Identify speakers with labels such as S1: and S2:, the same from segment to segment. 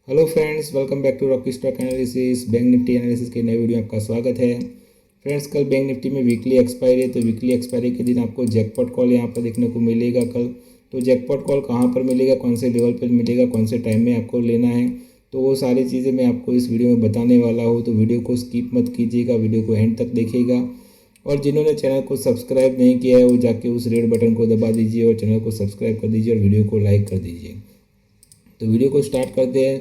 S1: Hello friends, welcome back to Rocky stock analysis. Bank Nifty analysis के नए video में आपका स्वागत है। फ्रेंड्स, कल बैंक निफ्टी में वीकली एक्सपायरी है, तो वीकली एक्सपायरी के दिन आपको जैकपॉट कॉल यहाँ पर देखने को मिलेगा कल। तो जैकपॉट कॉल कहाँ पर मिलेगा, कौन से लेवल पर मिलेगा, कौन से टाइम में आपको लेना है, तो वो सारी चीज़ें मैं आपको इस वीडियो में बताने वाला हूँ। तो वीडियो को स्किप मत कीजिएगा, वीडियो को एंड तक देखिएगा। और जिन्होंने चैनल को सब्सक्राइब नहीं किया है वो जाके उस रेड बटन को दबा दीजिए और चैनल को सब्सक्राइब कर दीजिए और वीडियो को लाइक कर दीजिए। तो वीडियो को स्टार्ट करते हैं।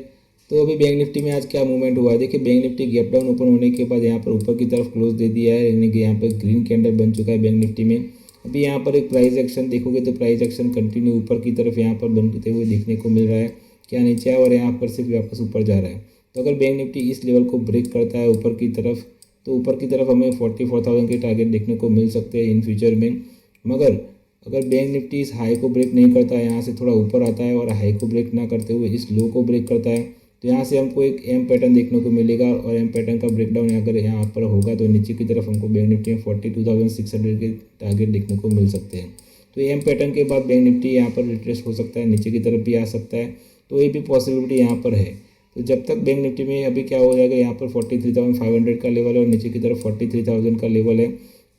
S1: तो अभी बैंक निफ्टी में आज क्या मूवमेंट हुआ है, देखिए bank Nifty gap down open होने के बाद यहाँ पर ऊपर की तरफ क्लोज दे दिया है, यानी कि यहाँ पर ग्रीन कैंडल बन चुका है बैंक निफ्टी में। अभी यहाँ पर एक प्राइस एक्शन देखोगे तो प्राइस एक्शन कंटिन्यू ऊपर की तरफ यहाँ पर बनते हुए देखने को मिल रहा है, क्या नीचे है और यहाँ पर सिर्फ वापस ऊपर जा रहा है। तो अगर बैंक निफ्टी इस लेवल को ब्रेक करता है ऊपर की तरफ, तो ऊपर की तरफ हमें 44,000 के टारगेट देखने को मिल सकते हैं इन फ्यूचर में। मगर अगर बैंक निफ्टी इस हाई को ब्रेक नहीं करता है, यहाँ से थोड़ा ऊपर आता है और हाई को ब्रेक ना करते हुए इस लो को ब्रेक करता है, तो यहाँ से हमको एक एम पैटर्न देखने को मिलेगा। और एम पैटर्न का ब्रेकडाउन अगर यहाँ पर होगा तो नीचे की तरफ हमको बैंक निफ्टी में 42,600 के टारगेट देखने को मिल सकते हैं। तो एम पैटर्न के बाद बैंक निफ्टी यहाँ पर रिट्रेस हो सकता है, नीचे की तरफ भी आ सकता है, तो ये भी पॉसिबिलिटी यहाँ पर है। तो जब तक बैंक निफ्टी में अभी क्या हो जाएगा, यहाँ पर 43,500 का लेवल है और नीचे की तरफ 43,000 का लेवल है,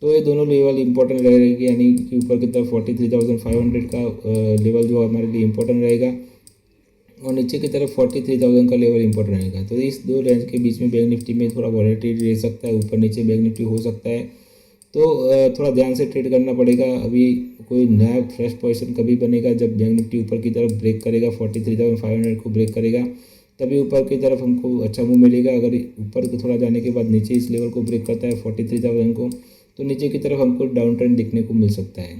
S1: तो ये दोनों लेवल इंपॉर्टेंट रहेगी, यानी कि ऊपर की तरफ 43,500 का लेवल जो हमारे लिए इंपॉर्टेंट रहेगा और नीचे की तरफ 43,000 का लेवल इंपॉर्टेंट रहेगा। तो इस दो रेंज के बीच में बैंक निफ्टी में थोड़ा वॉलेटिलिटी रह सकता है, ऊपर नीचे बैंक निफ्टी हो सकता है। तो थोड़ा ध्यान से ट्रेड करना पड़ेगा। अभी कोई नया फ्रेश पोजीशन कभी बनेगा जब बैंक निफ्टी ऊपर की तरफ ब्रेक करेगा, 43,500 को ब्रेक करेगा, तभी ऊपर की तरफ हमको अच्छा मूव मिलेगा। अगर ऊपर को थोड़ा जाने के बाद नीचे इस लेवल को ब्रेक करता है 43,000 को, तो नीचे की तरफ हमको डाउन ट्रेंड देखने को मिल सकता है।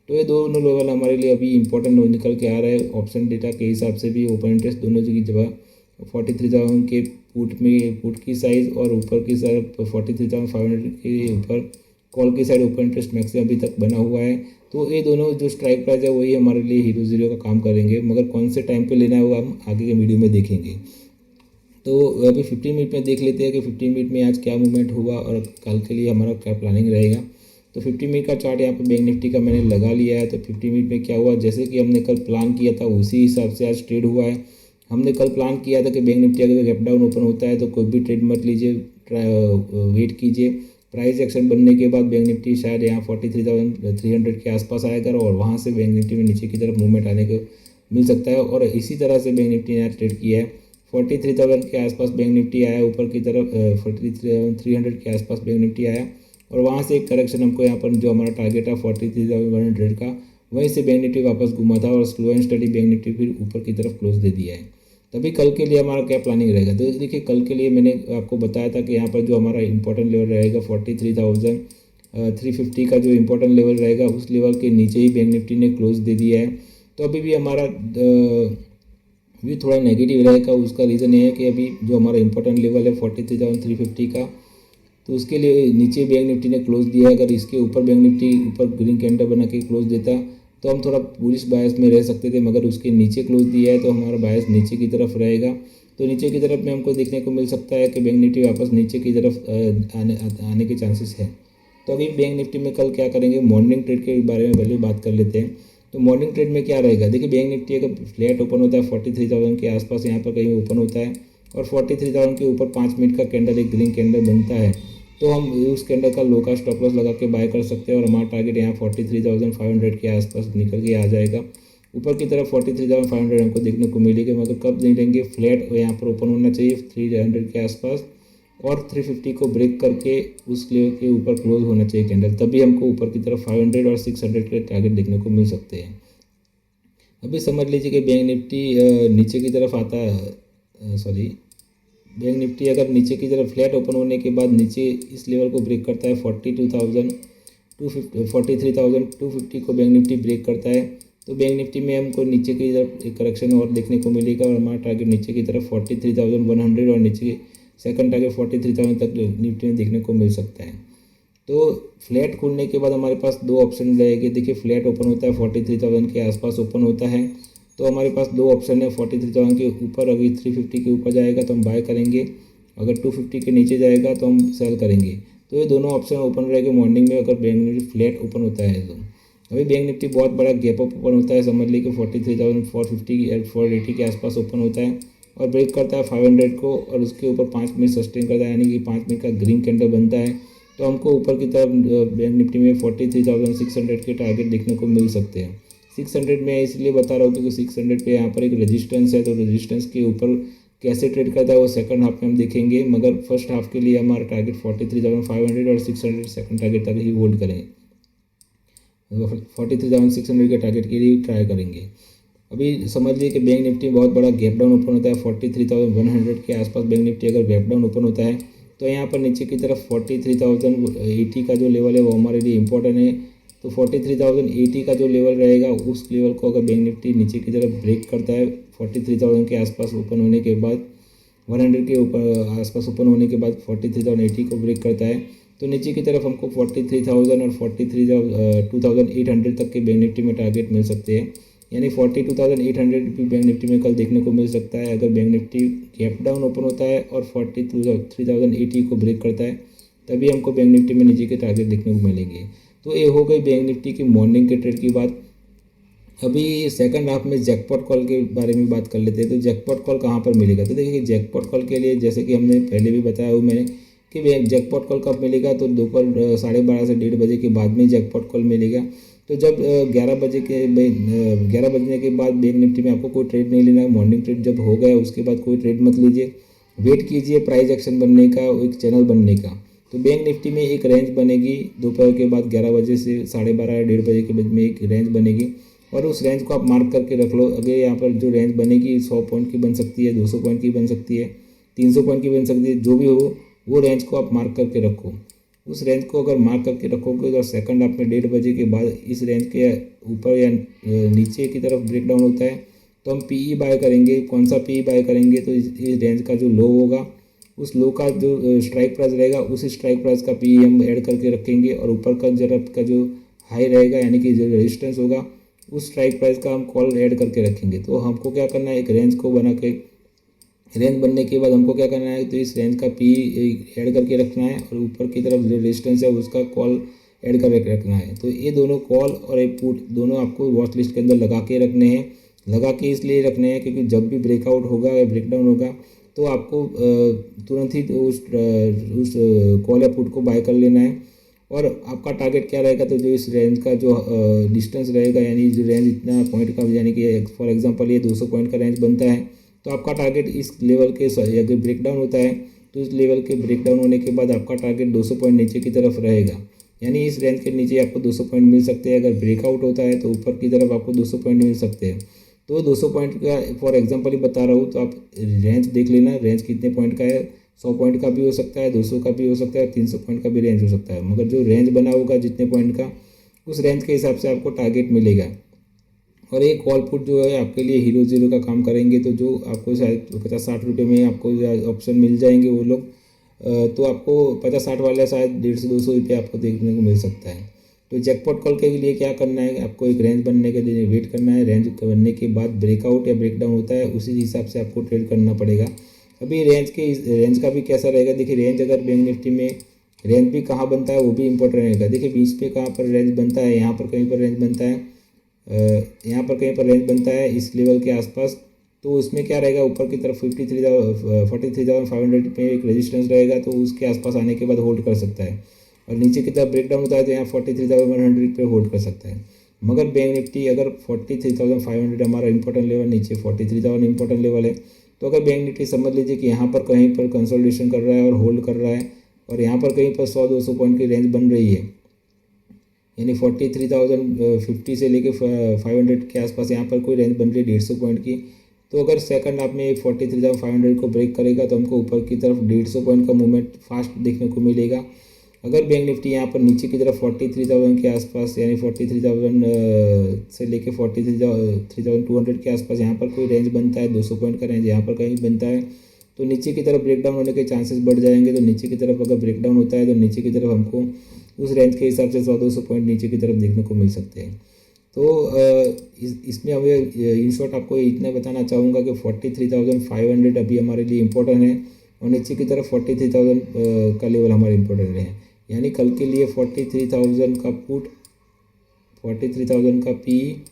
S1: तो ये दोनों लेवल हमारे लिए अभी इंपॉर्टेंट निकल के आ रहा है। ऑप्शन डेटा के हिसाब से भी ओपन इंटरेस्ट दोनों की जगह 43,000 के पुट की साइज़ और ऊपर की साइड 43,500 के ऊपर कॉल की साइड ओपन इंटरेस्ट मैक्सिमम अभी तक बना हुआ है। तो ये दोनों जो स्ट्राइक प्राइस है वही हमारे लिए हीरो जीरो का काम करेंगे, मगर कौन से टाइम पे लेना है वो हम आगे के वीडियो में देखेंगे। तो अभी 15 मिनट में देख लेते हैं कि 15 मिनट में आज क्या मूवमेंट हुआ और कल के लिए हमारा क्या प्लानिंग रहेगा। तो 50 मिनट का चार्ट यहाँ पर बैंक निफ्टी का मैंने लगा लिया है। तो 50 मिनट में क्या हुआ, जैसे कि हमने कल प्लान किया था उसी हिसाब से आज ट्रेड हुआ है। हमने कल प्लान किया था कि बैंक निफ्टी अगर गैप डाउन ओपन होता है तो कोई भी ट्रेड मत लीजिए, वेट कीजिए। प्राइस एक्शन बनने के बाद बैंक निफ्टी शायद यहाँ 43,300 के आसपास आएगा और वहाँ से बैंक निफ्टी में नीचे की तरफ मूवमेंट आने को मिल सकता है। और इसी तरह से बैंक निफ्टी ने यहाँ ट्रेड किया है। 43,000 के आसपास बैंक निफ्टी आया, ऊपर की तरफ 43,300 के आसपास बैंक निफ्टी आया और वहाँ से एक करेक्शन हमको यहाँ पर जो हमारा टारगेट है 43,100 का, वहीं से बैंक निफ्टी वापस घुमा था और slow and study bank Nifty फिर ऊपर की तरफ क्लोज दे दिया है। तभी कल के लिए हमारा क्या प्लानिंग रहेगा, तो देखिए कल के लिए मैंने आपको बताया था कि यहाँ पर जो हमारा इंपॉर्टेंट लेवल रहेगा 43,350 का जो इंपॉर्टेंट लेवल रहेगा, उस लेवल के नीचे ही बैंक निफ्टी ने क्लोज दे दिया है। तो अभी भी हमारा भी थोड़ा नेगेटिव रहेगा। उसका रीज़न ये है कि अभी जो हमारा इंपॉर्टेंट लेवल है 43,350 का, तो उसके लिए नीचे बैंक निफ्टी ने क्लोज दिया है। अगर इसके ऊपर बैंक निफ्टी ऊपर ग्रीन कैंडल बना के क्लोज देता तो हम थोड़ा बुलिश बायस में रह सकते थे, मगर उसके नीचे क्लोज दिया है तो हमारा बायस नीचे की तरफ रहेगा। तो नीचे की तरफ में हमको देखने को मिल सकता है कि बैंक निफ्टी वापस नीचे की तरफ आने के चांसेस है। तो अभी बैंक निफ्टी में कल क्या करेंगे, मॉर्निंग ट्रेड के बारे में पहले बात कर लेते हैं। तो मॉर्निंग ट्रेड में क्या रहेगा, देखिए बैंक निफ्टी अगर फ्लैट ओपन होता है 43,000 के आसपास यहाँ पर कहीं ओपन होता है और 43,000 के ऊपर 5 मिनट का कैंडल एक ग्रीन कैंडल बनता है, तो हम उस कैंडल का लो का स्टॉप लॉस लगा के बाय कर सकते हैं और हमारा टारगेट यहाँ 43,500 के आसपास निकल के आ जाएगा। ऊपर की तरफ 43,500 हमको देखने को मिलेगी, मगर कब नहीं लेंगे, फ्लैट यहाँ पर ओपन होना चाहिए 300 के आसपास और 350 को ब्रेक करके उस लेवल के ऊपर क्लोज होना चाहिए कैंडल, तभी हमको ऊपर की तरफ 500 और 600 के टारगेट देखने को मिल सकते हैं। अभी समझ लीजिए कि बैंक निफ्टी नीचे की तरफ आता है, सॉरी बैंक निफ्टी अगर नीचे की तरफ फ्लैट ओपन होने के बाद नीचे इस लेवल को ब्रेक करता है 43,250 को बैंक निफ्टी ब्रेक करता है, तो बैंक निफ्टी में हमको नीचे की तरफ एक करेक्शन और देखने को मिलेगा और हमारा टारगेट नीचे की तरफ 43,100 और नीचे सेकंड टारगेट 43,000 तक निफ्टी में देखने को मिल सकता है। तो फ्लैट खुलने के बाद हमारे पास दो ऑप्शन रहेंगे। देखिए फ्लैट ओपन होता है 43,000 के आसपास ओपन होता है, तो हमारे पास दो ऑप्शन है। 43,000 के ऊपर अगर 350 के ऊपर जाएगा तो हम बाय करेंगे, अगर 250 के नीचे जाएगा तो हम सेल करेंगे। तो ये दोनों ऑप्शन ओपन रहेंगे मॉर्निंग में अगर बैंक निफ्टी फ्लैट ओपन होता है तो। अभी बैंक निफ्टी बहुत बड़ा गैप अप ओपन होता है, समझ लीजिए 43,450 480 के आसपास ओपन होता है और ब्रेक करता है 500 को और उसके ऊपर 5 मिनट सस्टेन करता है, यानी कि 5 मिनट का ग्रीन कैंडल बनता है, तो हमको ऊपर की तरफ बैंक निफ्टी में 43,600 के टारगेट देखने को मिल सकते हैं। 600 में इसलिए बता रहा हूँ क्योंकि 600 पे यहाँ पर एक रेजिस्टेंस है, तो रेजिस्टेंस के ऊपर कैसे ट्रेड करता है वो सेकंड हाफ में हम देखेंगे, मगर फर्स्ट हाफ के लिए हमारा टारगेट 43,500 और 600 सेकंड टारगेट तक ही होल्ड करेंगे, 43,600 के टारगेट के लिए ट्राई करेंगे। अभी समझ लीजिए कि बैंक निफ्टी बहुत बड़ा गैप डाउन ओपन होता है 43,100 के आसपास। बैंक निफ्टी अगर गैप डाउन ओपन होता है तो यहाँ पर नीचे की तरफ 43,080 का जो लेवल है वो हमारे लिए इम्पोर्टेंट है। तो 43,080 का जो लेवल रहेगा उस लेवल को अगर बैंक निफ्टी नीचे की तरफ ब्रेक करता है 43,000 के आसपास ओपन होने के बाद, 100 के ऊपर आसपास ओपन होने के बाद 43,080 को ब्रेक करता है, तो नीचे की तरफ हमको 43,000 और 42,800 तक के बैंक निफ्टी में टारगेट मिल सकते हैं, यानी 42,800 भी बैंक निफ्टी में कल देखने को मिल सकता है अगर bank Nifty gap down open होता है और 43,080 को ब्रेक करता है, तभी हमको बैंक निफ्टी में नीचे के टारगेट देखने को मिलेंगे। तो ये हो गई बैंक निफ्टी की मॉर्निंग के ट्रेड की बात। अभी सेकंड हाफ में जैकपॉट कॉल के बारे में बात कर लेते हैं। तो जैकपॉट कॉल कहाँ पर मिलेगा, तो देखिए जैकपॉट कॉल के लिए जैसे कि हमने पहले भी बताया हुआ मैंने कि जैकपॉट कॉल कब मिलेगा, तो दोपहर 12:30 से 1:30 बजे के बाद में जैकपॉट कॉल मिलेगा। तो जब 11 बजने के बाद बैंक निफ्टी में आपको कोई ट्रेड नहीं लेना है। मॉर्निंग ट्रेड जब हो गया उसके बाद कोई ट्रेड मत लीजिए, वेट कीजिए प्राइस एक्शन बनने का, एक चैनल बनने का। तो बैंक निफ्टी में एक रेंज बनेगी दोपहर के बाद 11 बजे से 12:30 या 1:30 बजे के बीच में एक रेंज बनेगी और उस रेंज को आप मार्क करके रख लो। अगर यहाँ पर जो रेंज बनेगी 100 पॉइंट की बन सकती है, 200 पॉइंट की बन सकती है, 300 पॉइंट की बन सकती है, जो भी हो वो रेंज को आप मार्क करके रखो। उस रेंज को अगर मार्क करके रखोगे तो सेकंड हाफ में 1:30 बजे के बाद इस रेंज के ऊपर या नीचे की तरफ ब्रेकडाउन होता है तो हम पीई बाय करेंगे। कौन सा पीई बाय करेंगे, तो इस रेंज का जो लो होगा उस लो का जो स्ट्राइक प्राइस रहेगा उस स्ट्राइक प्राइस का पीई हम ऐड करके रखेंगे और ऊपर का जरा का जो हाई रहेगा यानी कि जो रेजिस्टेंस होगा उस स्ट्राइक प्राइस का हम कॉल ऐड करके रखेंगे। तो हमको क्या करना है, एक रेंज को बना के, रेंज बनने के बाद हमको क्या करना है, तो इस रेंज का पी ऐड करके रखना है और ऊपर की तरफ जो रेजिस्टेंस है उसका कॉल ऐड करके रखना है। तो ये दोनों कॉल और एक पुट दोनों आपको वॉच लिस्ट के अंदर लगा के रखने हैं। लगा के इसलिए रखने हैं क्योंकि जब भी ब्रेकआउट होगा या ब्रेकडाउन होगा तो आपको तुरंत ही उस कॉल या पुट को बाय कर लेना है। और आपका टारगेट क्या रहेगा, तो जो इस रेंज का जो डिस्टेंस रहेगा यानी जो रेंज इतना पॉइंट का, यानी कि फॉर एग्जांपल ये 200 पॉइंट का रेंज बनता है तो आपका टारगेट इस लेवल के अगर ब्रेकडाउन होता है तो इस लेवल के ब्रेकडाउन होने के बाद आपका टारगेट 200 पॉइंट नीचे की तरफ रहेगा, यानी इस रेंज के नीचे आपको 200 पॉइंट मिल सकते हैं। अगर ब्रेकआउट होता है तो ऊपर की तरफ आपको 200 पॉइंट मिल सकते हैं। तो 200 पॉइंट का फॉर एग्जांपल ही बता रहा हूँ, तो आप रेंज देख लेना, रेंज कितने पॉइंट का है, 100 पॉइंट का भी हो सकता है, 200 का भी हो सकता है, 300 पॉइंट का भी रेंज हो सकता है, मगर जो रेंज बना होगा जितने पॉइंट का उस रेंज के हिसाब से आपको टारगेट मिलेगा। और एक कॉल पुट जो है आपके लिए हीरो जीरो का काम करेंगे, तो जो आपको शायद 50-60 रुपये में आपको ऑप्शन मिल जाएंगे वो लोग, तो आपको 50-60 वाला शायद 150-200 रुपये आपको देखने को मिल सकता है। तो जैकपॉट कॉल के लिए क्या करना है, आपको एक रेंज बनने के लिए वेट करना है। रेंज बनने के बाद ब्रेकआउट या ब्रेकडाउन होता है उसी हिसाब से आपको ट्रेड करना पड़ेगा। अभी रेंज का भी कैसा रहेगा, देखिए रेंज अगर बैंक निफ्टी में रेंज भी कहाँ बनता है वो भी इंपॉर्टेंट रहेगा। देखिए बीच पे कहाँ पर रेंज बनता है, यहाँ पर कहीं पर रेंज बनता है, यहाँ पर कहीं पर रेंज बनता है इस लेवल के आसपास। तो उसमें क्या रहेगा, ऊपर की तरफ 43,500 पे एक रेजिस्टेंस रहेगा, तो उसके आसपास आने के बाद होल्ड कर सकता है। और नीचे की तरफ ब्रेकडाउन होता है तो यहाँ 43,100 पे होल्ड कर सकता है। मगर बैंक निफ्टी अगर 43,500 हमारा इंपॉर्टेंट लेवल, नीचे 43,000 इंपॉर्टेंट लेवल है, तो अगर बैंक निफ्टी समझ लीजिए कि यहाँ पर कहीं पर कंसोलिडेशन कर रहा है और होल्ड कर रहा है और यहाँ पर कहीं पर 100-200 पॉइंट की रेंज बन रही है, यानी 43,050 से लेके 500 के आसपास यहाँ पर कोई रेंज बन रही है 150 पॉइंट की, तो अगर सेकंड हाफ में 43,500 को ब्रेक करेगा तो हमको ऊपर की तरफ 150 पॉइंट का मूवमेंट फास्ट देखने को मिलेगा। अगर बैंक निफ्टी यहाँ पर नीचे की तरफ 43,000 के आसपास यानी 43,000 से लेके 43,200 के आसपास यहाँ पर कोई रेंज बनता है, 200 पॉइंट का रेंज यहाँ पर कहीं बनता है, तो नीचे की तरफ ब्रेकडाउन होने के चांसेस बढ़ जाएंगे। तो नीचे की तरफ अगर ब्रेकडाउन होता है तो नीचे की तरफ हमको उस रेंज के हिसाब से 100-200 पॉइंट नीचे की तरफ देखने को मिल सकते हैं। तो इसमें हमें इन शॉर्ट आपको इतना बताना चाहूँगा कि 43,500 अभी हमारे लिए इम्पोर्टेंट है और नीचे की तरफ 43,000 का लेवल हमारा इम्पोर्टेंट है। यानी कल के लिए 43,000 का पुट, 43,000 का पी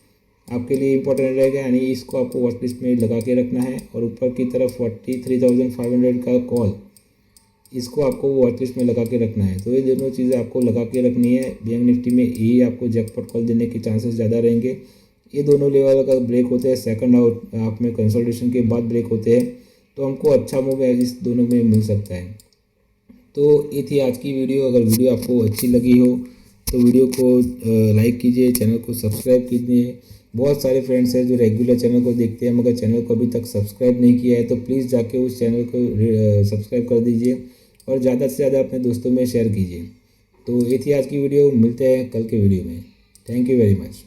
S1: आपके लिए इंपॉर्टेंट रहेगा, यानी इसको आपको वॉच लिस्ट में लगा के रखना है। और ऊपर की तरफ 43,500 का कॉल, इसको आपको वॉच लिस्ट में लगा के रखना है। तो ये दोनों चीज़ें आपको लगा के रखनी है। बैंक निफ्टी में यही आपको जैकपॉट कॉल देने के चांसेस ज़्यादा रहेंगे। ये दोनों लेवल का ब्रेक होते हैं, सेकंड हाफ में कंसोलिडेशन के बाद ब्रेक होते हैं, तो हमको अच्छा मूव इस दोनों में मिल सकता है। तो ये थी आज की वीडियो। अगर वीडियो आपको अच्छी लगी हो तो वीडियो को लाइक कीजिए, चैनल को सब्सक्राइब कीजिए। बहुत सारे फ्रेंड्स हैं जो रेगुलर चैनल को देखते हैं मगर चैनल को अभी तक सब्सक्राइब नहीं किया है, तो प्लीज़ जाके उस चैनल को सब्सक्राइब कर दीजिए और ज़्यादा से ज़्यादा अपने दोस्तों में शेयर कीजिए। तो ये थी आज की वीडियो, मिलते हैं कल के वीडियो में। Thank you very much.